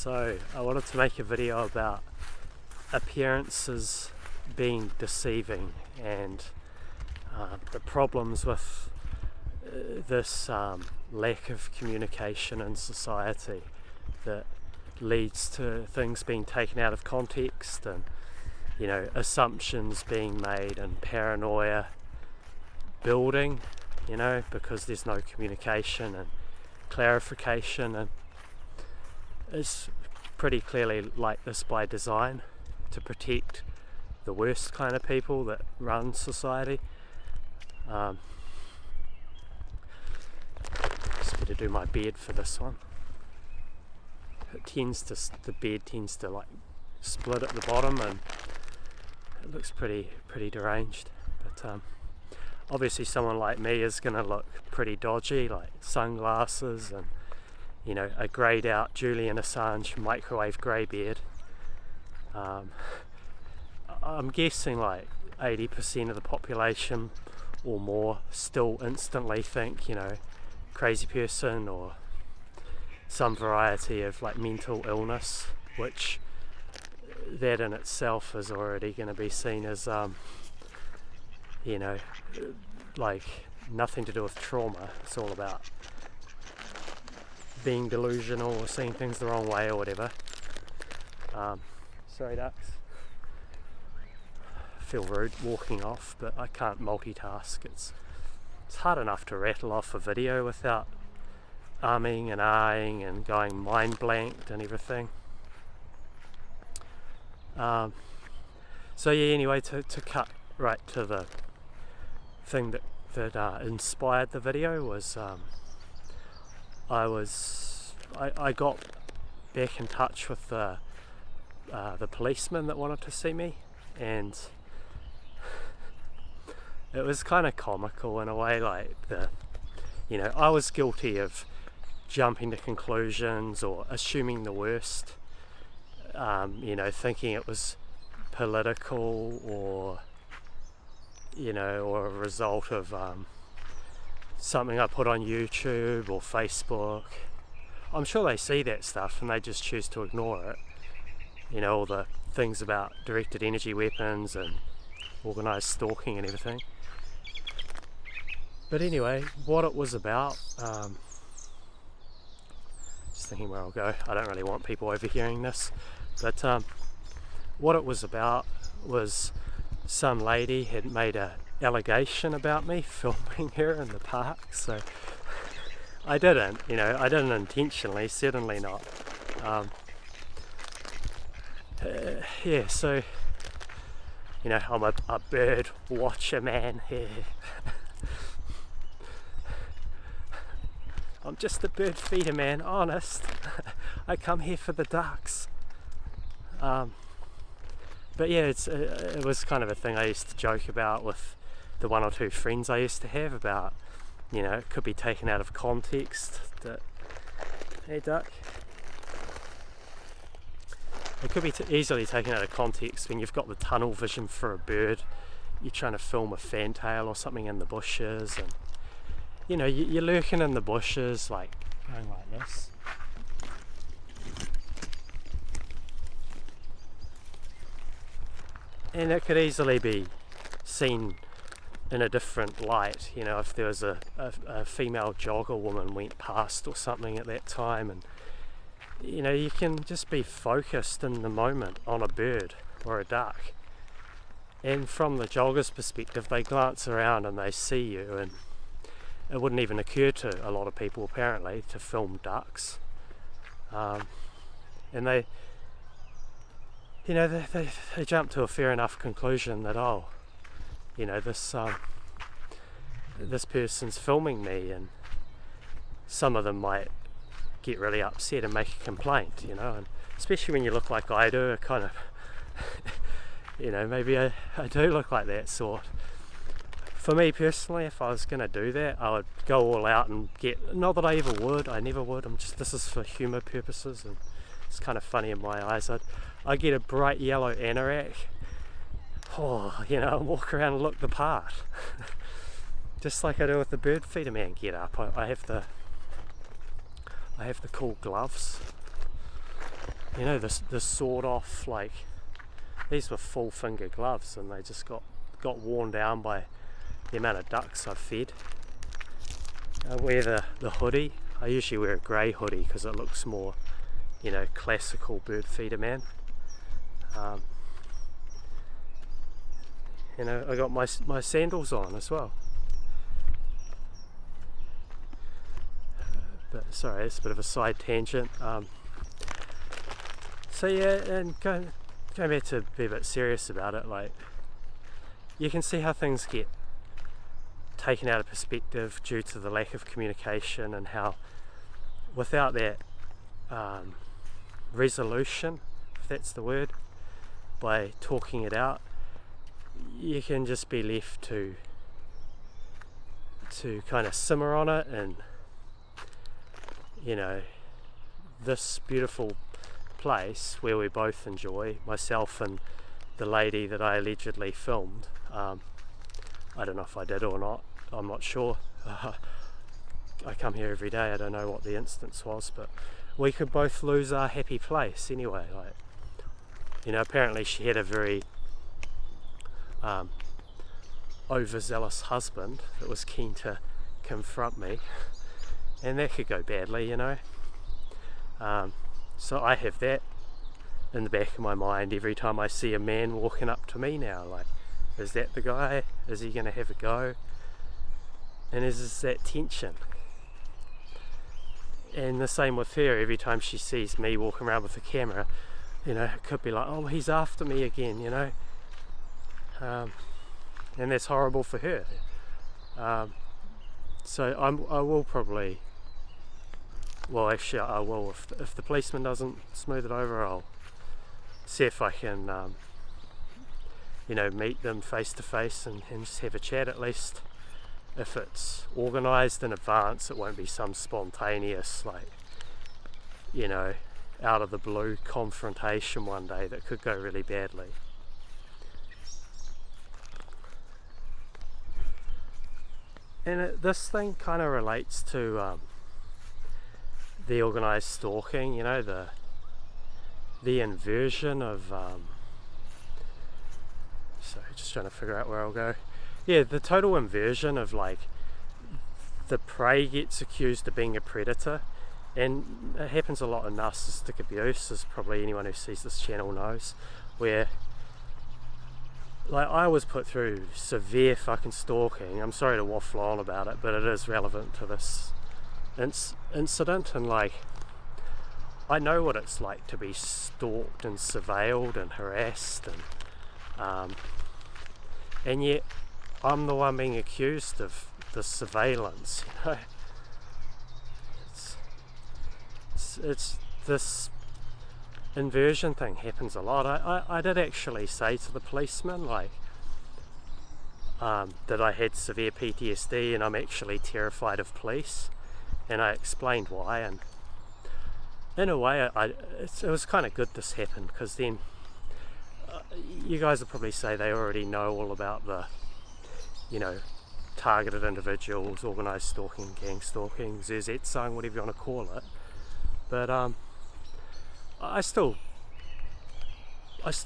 So I wanted to make a video about appearances being deceiving and the problems with this lack of communication in society that leads to things being taken out of context and, you know, assumptions being made and paranoia building, you know, because there's no communication and clarification. And it's pretty clearly like this by design, to protect the worst kind of people that run society. Just better do my bed for this one. The bed tends to like split at the bottom and it looks pretty deranged. But obviously someone like me is going to look pretty dodgy, like sunglasses and, you know, a greyed out Julian Assange microwave grey beard. I'm guessing like 80% of the population or more still instantly think, you know, crazy person or some variety of like mental illness, which that in itself is already going to be seen as you know, like nothing to do with trauma. It's all about being delusional or seeing things the wrong way or whatever. Sorry ducks, I feel rude walking off, but I can't multitask. It's hard enough to rattle off a video without umming and ahhing and going mind blanked and everything. So yeah, anyway, to cut right to the thing that inspired the video was I got back in touch with the policeman that wanted to see me, and it was kind of comical in a way. Like, you know, I was guilty of jumping to conclusions or assuming the worst, you know, thinking it was political or, you know, or a result of something I put on YouTube or Facebook. I'm sure they see that stuff and they just choose to ignore it. You know, all the things about directed energy weapons and organised stalking and everything. But anyway, what it was about, just thinking where I'll go, I don't really want people overhearing this, but what it was about was some lady had made an allegation about me filming her in the park. So I didn't, you know, I didn't intentionally, certainly not. Yeah, so, you know, I'm a bird watcher, man. Yeah. I'm just a bird feeder, man, honest. I come here for the ducks. But yeah, it was kind of a thing I used to joke about with the one or two friends I used to have about, you know, it could be taken out of context. That, hey duck. It could be easily taken out of context when you've got the tunnel vision for a bird. You're trying to film a fantail or something in the bushes, and, you know, you're lurking in the bushes, like going like this. And it could easily be seen in a different light, you know, if there was a female jogger woman went past or something at that time, and, you know, you can just be focused in the moment on a bird or a duck, and from the jogger's perspective they glance around and they see you, and it wouldn't even occur to a lot of people apparently to film ducks, and they, you know, they jump to a fair enough conclusion that, oh, you know, this person's filming me, and some of them might get really upset and make a complaint, you know, and especially when you look like I do, a kind of you know, maybe I do look like that sort. For me personally, if I was going to do that, I would go all out and get, not that I ever would, I never would, this is for humour purposes and it's kind of funny in my eyes, I'd get a bright yellow anorak, you know, and walk around and look the part. Just like I do with the bird feeder man get up. I have the cool gloves. you know, the sawed off, like, these were full finger gloves, and they just got worn down by the amount of ducks I've fed. I wear the hoodie. I usually wear a grey hoodie because it looks more, you know, classical bird feeder man. You know, I got my sandals on as well. But sorry, it's a bit of a side tangent. So yeah, and going back to be a bit serious about it, like, you can see how things get taken out of perspective due to the lack of communication, and how without that resolution, if that's the word, by talking it out, you can just be left to kind of simmer on it. And you know, this beautiful place where we both enjoy, myself and the lady that I allegedly filmed, I don't know if I did or not, I'm not sure. I come here every day, I don't know what the instance was, but we could both lose our happy place anyway. Like, you know, apparently she had a very overzealous husband that was keen to confront me, and that could go badly, you know. So I have that in the back of my mind every time I see a man walking up to me now, like, is that the guy? Is he going to have a go? And is that tension? And the same with her, every time she sees me walking around with a camera, you know, it could be like, oh, he's after me again, you know. And that's horrible for her. So I will probably, well, actually I will, if the policeman doesn't smooth it over, I'll see if I can you know, meet them face to face and just have a chat. At least if it's organised in advance, it won't be some spontaneous, like, you know, out of the blue confrontation one day that could go really badly. And this thing kind of relates to the organised stalking, you know, the inversion of so just trying to figure out where I'll go. Yeah, the total inversion of, like, the prey gets accused of being a predator, and it happens a lot in narcissistic abuse, as probably anyone who sees this channel knows, where, like, I was put through severe fucking stalking. I'm sorry to waffle on about it, but it is relevant to this incident, and, like, I know what it's like to be stalked and surveilled and harassed, and yet I'm the one being accused of the surveillance, you know. It's this inversion thing happens a lot. I did actually say to the policeman, like, that I had severe PTSD and I'm actually terrified of police, and I explained why. And in a way, it was kind of good this happened, because then you guys will probably say they already know all about the, you know, targeted individuals, organised stalking, gang stalking, zuzetsang, whatever you want to call it. But I still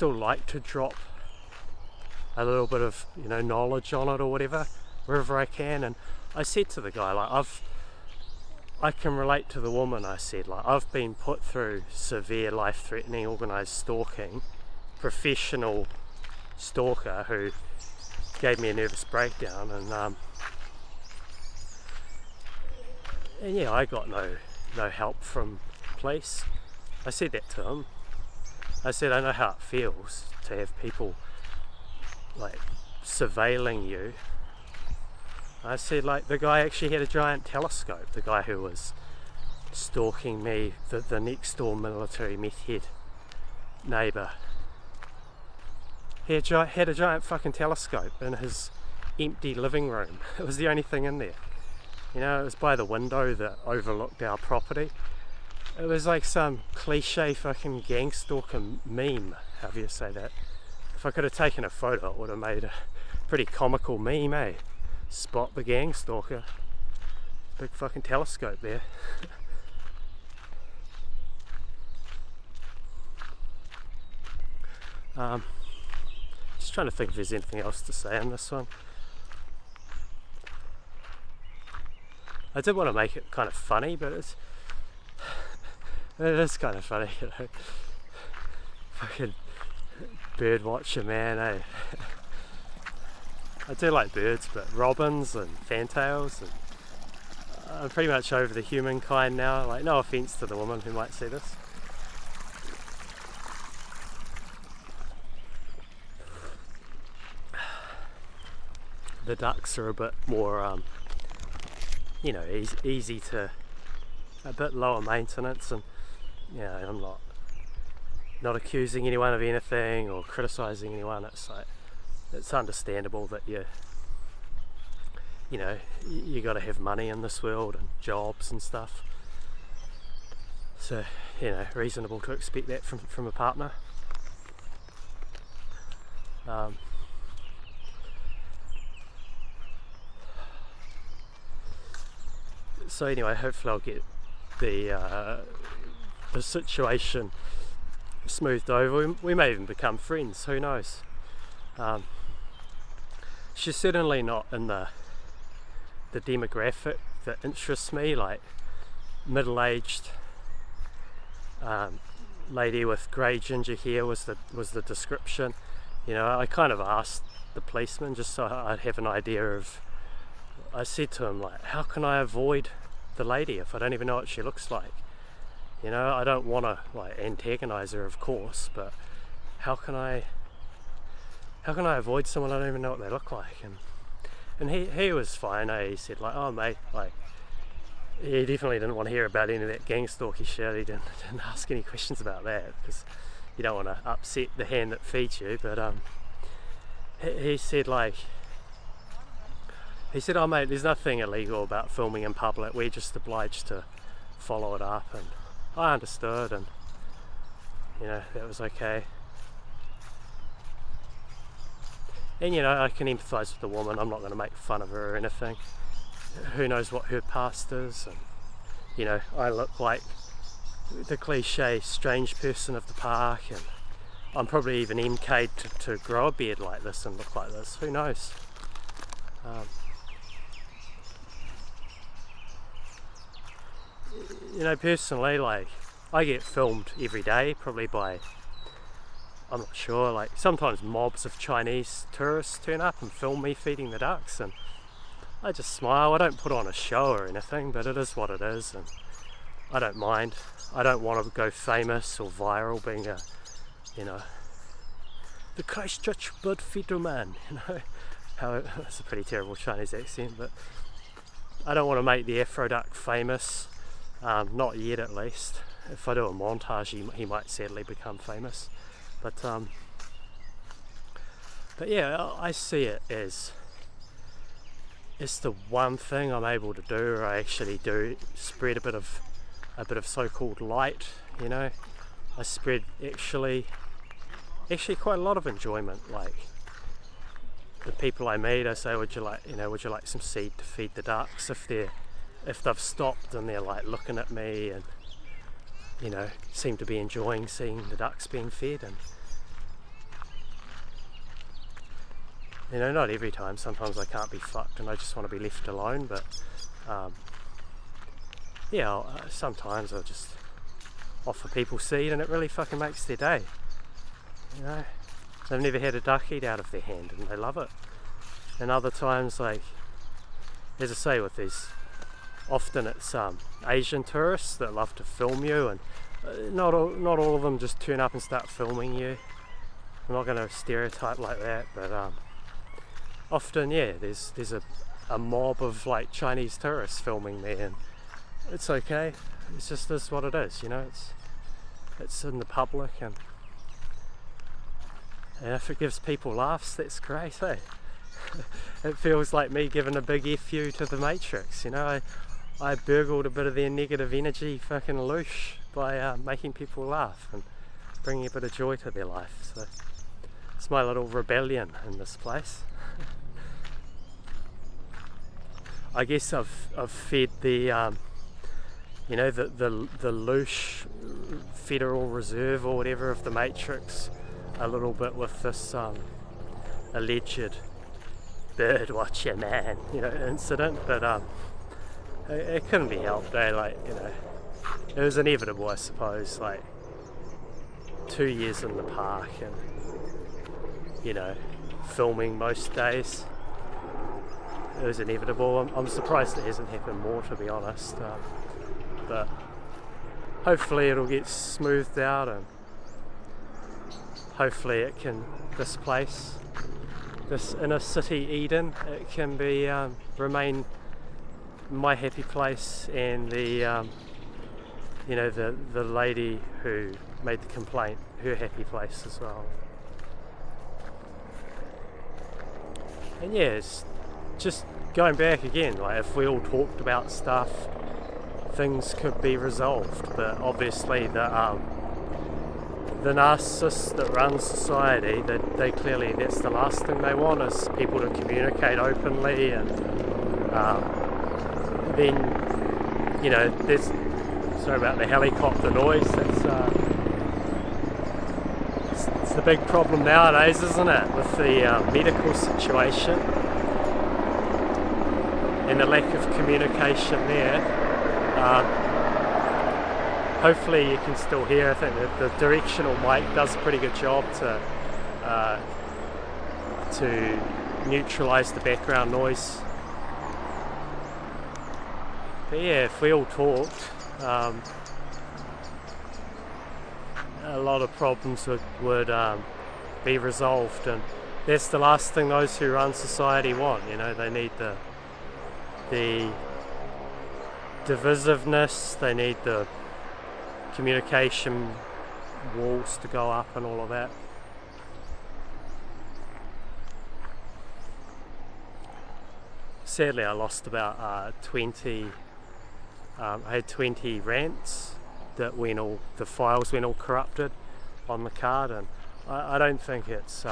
like to drop a little bit of, you know, knowledge on it or whatever, wherever I can. And I said to the guy, like, I can relate to the woman. I said, like, I've been put through severe life-threatening organised stalking, professional stalker who gave me a nervous breakdown, and yeah, I got no help from police. I said that to him. I said, I know how it feels to have people, like, surveilling you. I said, like, the guy actually had a giant telescope, the guy who was stalking me, the next door military meth head neighbour. He had a giant fucking telescope in his empty living room. It was the only thing in there. You know, it was by the window that overlooked our property. It was like some cliche fucking gang stalker meme, however you say that. If I could have taken a photo, it would have made a pretty comical meme, eh? Spot the gang stalker. Big fucking telescope there. Just trying to think if there's anything else to say in this one. I did want to make it kind of funny, but it is kind of funny, you know. Fucking bird watcher, man, eh? I do like birds, but robins and fantails, and I'm pretty much over the humankind now. Like, no offence to the woman who might see this. The ducks are a bit more, you know, easy to, a bit lower maintenance, and you know, I'm not accusing anyone of anything or criticising anyone. It's like, it's understandable that you know, you got to have money in this world and jobs and stuff. So, you know, reasonable to expect that from a partner. So anyway, hopefully I'll get the situation smoothed over. We may even become friends, who knows. She's certainly not in the demographic that interests me, like middle-aged lady with grey ginger hair was the description. You know, I kind of asked the policeman just so I'd have an idea of, I said to him, like, how can I avoid the lady if I don't even know what she looks like? You know, I don't want to like antagonise her, of course, but how can I avoid someone I don't even know what they look like? And he was fine. He said, like, oh mate, like, he definitely didn't want to hear about any of that gang stalky shit. He didn't ask any questions about that, because you don't want to upset the hand that feeds you. But he said, like, oh mate, there's nothing illegal about filming in public, we're just obliged to follow it up. And I understood, and you know, that was okay. And you know, I can empathise with the woman. I'm not going to make fun of her or anything. Who knows what her past is, and you know, I look like the cliche strange person of the park, and I'm probably even MK'd to grow a beard like this and look like this. Who knows? You know, personally, like, I get filmed every day, probably by, I'm not sure, like, sometimes mobs of Chinese tourists turn up and film me feeding the ducks, and I just smile. I don't put on a show or anything, but it is what it is, and I don't mind. I don't want to go famous or viral being a, you know, the Christchurch bird feeder man, you know. It's a pretty terrible Chinese accent, but I don't want to make the Afro duck famous. Not yet, at least. If I do a montage, he might sadly become famous. But yeah, I see it as it's the one thing I'm able to do, or I actually do spread a bit of so-called light. You know, I spread actually quite a lot of enjoyment. Like, the people I meet, I say, would you like some seed to feed the ducks? If they've stopped and they're like looking at me and, you know, seem to be enjoying seeing the ducks being fed. And you know, not every time, sometimes I can't be fucked and I just want to be left alone, but yeah, sometimes I'll just offer people seed and it really fucking makes their day. You know, they've never had a duck eat out of their hand and they love it. And other times, like, as I say, with these, often it's Asian tourists that love to film you, and not all of them just turn up and start filming you. I'm not going to stereotype like that, but often, yeah, there's a mob of like Chinese tourists filming me, and it's okay. It's just this what it is, you know. It's in the public, and if it gives people laughs, that's great, eh? It feels like me giving a big FU to the Matrix, you know. I burgled a bit of their negative energy fucking loosh by making people laugh and bringing a bit of joy to their life. So it's my little rebellion in this place. I guess I've fed the you know, the loosh Federal Reserve or whatever of the Matrix a little bit with this alleged bird watcher man, incident, but it couldn't be helped. Like, it was inevitable, I suppose. Like 2 years in the park, and filming most days. It was inevitable. I'm surprised it hasn't happened more, to be honest. But hopefully it'll get smoothed out, and hopefully this place, this inner city Eden, it can be remain my happy place, and the lady who made the complaint, her happy place as well. And yeah, it's just going back again, like if we all talked about stuff, things could be resolved. But obviously the narcissist that runs society, they clearly, that's the last thing they want, is people to communicate openly. And then there's, sorry about the helicopter noise, it's the big problem nowadays, isn't it, with the medical situation and the lack of communication there. Hopefully you can still hear. I think that the directional mic does a pretty good job to neutralise the background noise. But yeah, if we all talked, a lot of problems would be resolved, and that's the last thing those who run society want. They need the divisiveness, they need the communication walls to go up and all of that. Sadly, I lost about 20, I had 20 rants that the files went all corrupted on the card, and I don't think it's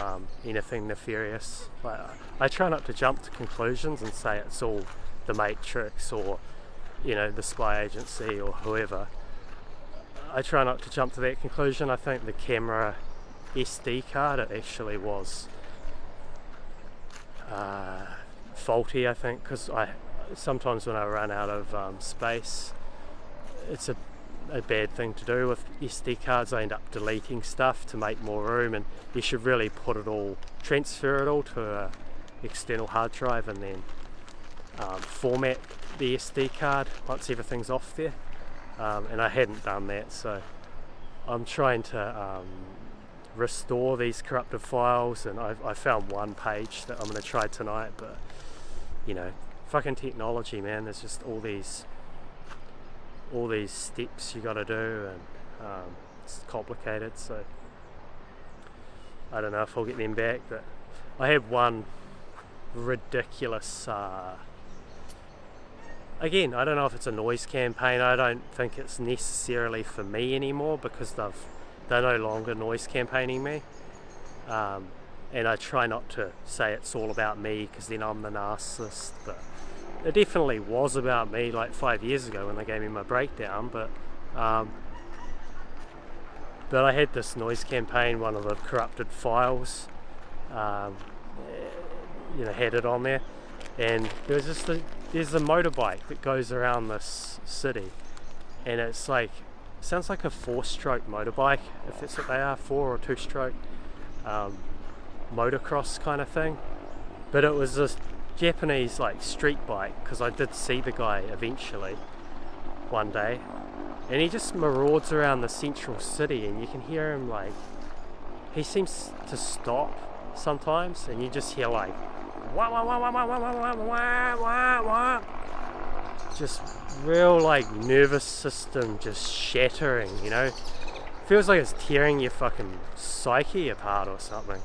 anything nefarious. Like, I try not to jump to conclusions and say it's all the Matrix or the spy agency or whoever. I try not to jump to that conclusion. I think the camera SD card, it actually was faulty, I think, because sometimes when I run out of space, it's a bad thing to do with SD cards. I end up deleting stuff to make more room, and you should really transfer it all to an external hard drive and then format the SD card once everything's off there. And I hadn't done that, so I'm trying to restore these corrupted files, and I found one page that I'm going to try tonight. But fucking technology, man, there's just all these steps you got to do, and it's complicated, so I don't know if I'll get them back. But I have one ridiculous again, I don't know if it's a noise campaign. I don't think it's necessarily for me anymore, because they're no longer noise campaigning me, and I try not to say it's all about me, because then I'm the narcissist. But it definitely was about me like 5 years ago when they gave me my breakdown. But I had this noise campaign, one of the corrupted files had it on there, and there was just there's a motorbike that goes around this city, and it's like, sounds like a 4-stroke motorbike, if that's what they are, 4- or 2-stroke motocross kind of thing. But it was this Japanese like street bike, because I did see the guy eventually one day, and he just marauds around the central city, and you can hear him, like, he seems to stop sometimes, and you just hear like wah, wah, wah, wah, wah, wah, wah, wah, wah, wah. Just real like nervous system just shattering, feels like it's tearing your fucking psyche apart or something.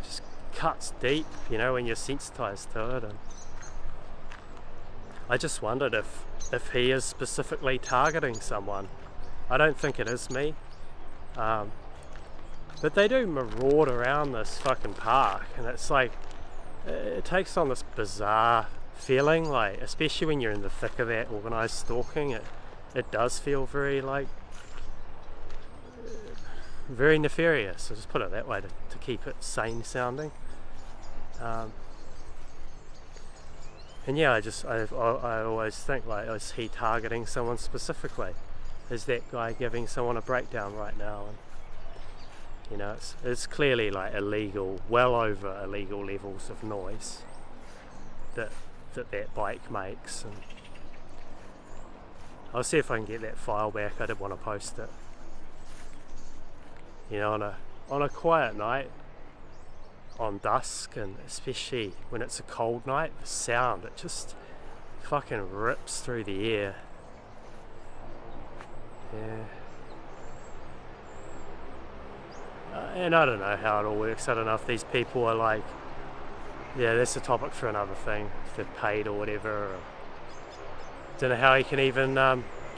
Just cuts deep, when you're sensitized to it. And I just wondered if he is specifically targeting someone. I don't think it is me, but they do maraud around this fucking park, and it's like, it takes on this bizarre feeling, like, especially when you're in the thick of that organised stalking. It does feel very like very nefarious. I'll just put it that way to keep it sane sounding. And yeah, I always think, like, is he targeting someone specifically? Is that guy giving someone a breakdown right now? And you know, it's clearly like illegal, well over illegal levels of noise that bike makes. And I'll see if I can get that file back. I did want to post it. You know, on a quiet night, on dusk, and especially when it's a cold night, the sound, it just fucking rips through the air. Yeah. And I don't know how it all works. I don't know if these people are like, yeah, that's a topic for another thing, if they're paid or whatever. Or don't know how he can even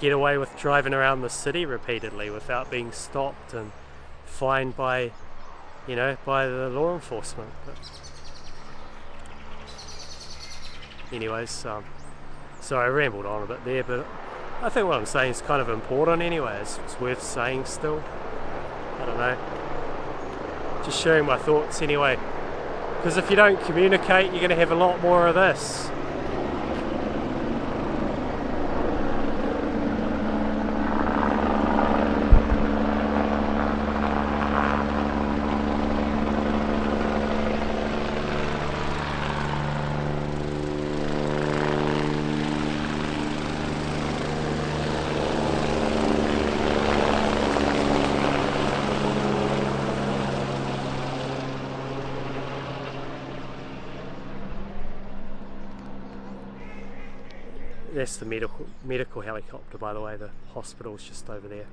get away with driving around the city repeatedly without being stopped and fined by, you know, by the law enforcement. But anyways, sorry, I rambled on a bit there, but I think what I'm saying is kind of important anyway. It's worth saying still. I don't know. Just sharing my thoughts anyway. Because if you don't communicate, you're going to have a lot more of this. That's the medical helicopter, by the way. The hospital's just over there.